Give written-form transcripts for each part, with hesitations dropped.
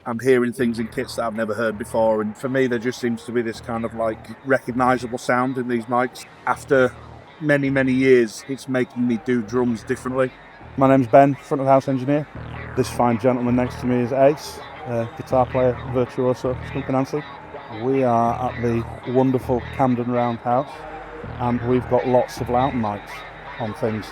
I'm hearing things in kits that I've never heard before, and for me there just seems to be this kind of like recognisable sound in these mics. After many years, it's making me do drums differently. My name's Ben, front of house engineer. This fine gentleman next to me is Ace, guitar player, virtuoso, Skunk Anansie. We are at the wonderful Camden Roundhouse, and we've got lots of Lauten mics on things.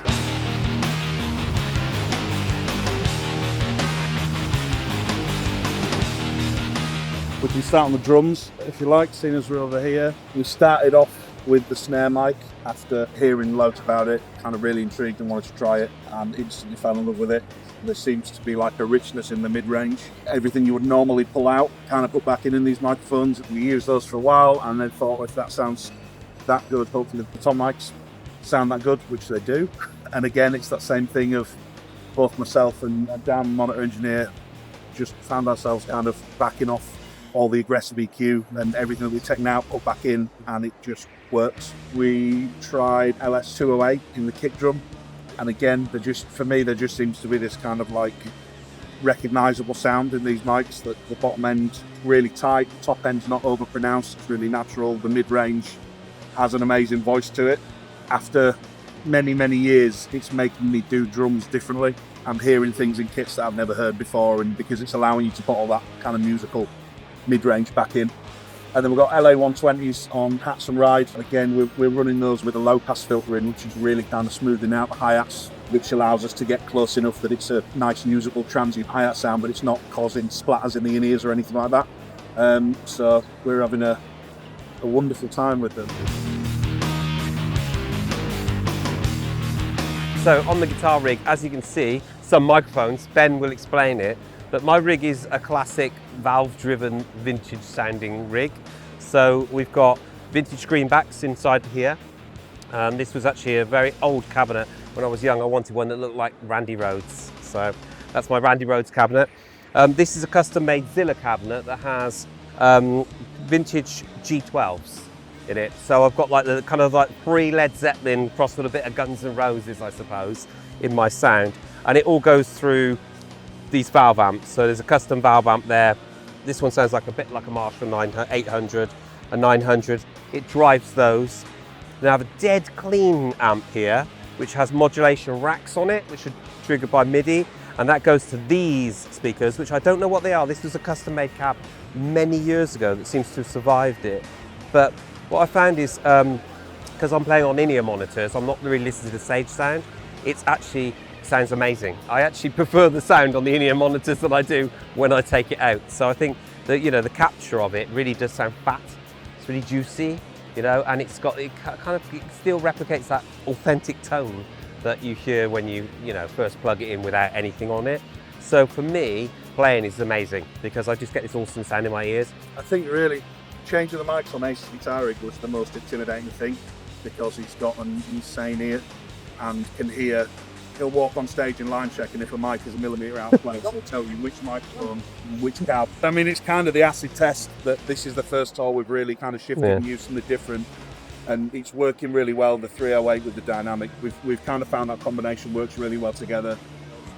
We can start on the drums, if you like, seeing as we're over here. We started off with the snare mic after hearing loads about it, kind of really intrigued and wanted to try it, and instantly fell in love with it. There seems to be like a richness in the mid-range. Everything you would normally pull out, kind of put back in these microphones. We used those for a while and then thought, if that sounds that good, hopefully the tom mics sound that good, which they do. And again, it's that same thing of both myself and Dan, monitor engineer, just found ourselves kind of backing off all the aggressive EQ and everything that we've taken out, put back in, and it just works. We tried LS208 in the kick drum, and again, for me, there just seems to be this kind of like recognisable sound in these mics, that the bottom end really tight, the top end's not over pronounced, it's really natural, the mid-range has an amazing voice to it. After many years, it's making me do drums differently. I'm hearing things in kits that I've never heard before, and because it's allowing you to put all that kind of musical mid-range back in. And then we've got LA120s on hats and rides. Again, we're running those with a low-pass filter in, which is really kind of smoothing out the hi-hats, which allows us to get close enough that it's a nice usable transient hi-hat sound, but it's not causing splatters in the in-ears or anything like that. So we're having a wonderful time with them. So on the guitar rig, as you can see, some microphones, Ben will explain it, but my rig is a classic valve-driven vintage sounding rig. So we've got vintage greenbacks inside here. This was actually a very old cabinet. When I was young, I wanted one that looked like Randy Rhoads. So that's my Randy Rhoads cabinet. This is a custom-made Zilla cabinet that has vintage G12s in it. So I've got like the kind of like pre-Led Zeppelin crossed with a bit of Guns N' Roses, I suppose, in my sound. And it all goes through these valve amps. So there's a custom valve amp there. This one sounds like a bit like a Marshall 800, a 900. It drives those. Then I have a dead clean amp here, which has modulation racks on it, which are triggered by MIDI. And that goes to these speakers, which I don't know what they are. This was a custom-made cab many years ago that seems to have survived it. But what I found is, because I'm playing on in-ear monitors, I'm not really listening to the Sage sound. It's actually sounds amazing. I actually prefer the sound on the in-ear monitors than I do when I take it out. So I think that, you know, the capture of it really does sound fat. It's really juicy, you know, and it still replicates that authentic tone that you hear when you first plug it in without anything on it. So for me, playing is amazing because I just get this awesome sound in my ears. I think really changing the mics on Ace's guitar rig was the most intimidating thing, because he's got an insane ear and can hear. He'll walk on stage in line check, and if a mic is a millimetre out of place, he'll tell you which microphone, which cab. I mean, it's kind of the acid test that this is the first tour we've really kind of shifted and used something different, and it's working really well. The 308 with the dynamic, we've kind of found that combination works really well together,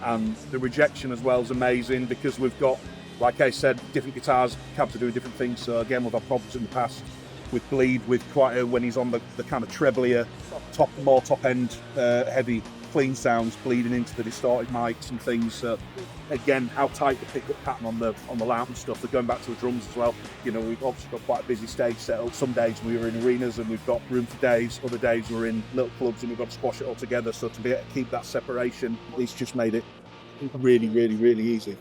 and the rejection as well is amazing because we've got, like I said, different guitars, cabs are doing different things. So again, we've had problems in the past with bleed, with quite when he's on the kind of treblier, more top end heavy clean sounds bleeding into the distorted mics and things. So again, how tight the pickup pattern on the Lauten stuff. They're going back to the drums as well. You know, we've obviously got quite a busy stage setup. Some days we were in arenas and we've got room for days. Other days we're in little clubs and we've got to squash it all together. So to be able to keep that separation, it's just made it really easy.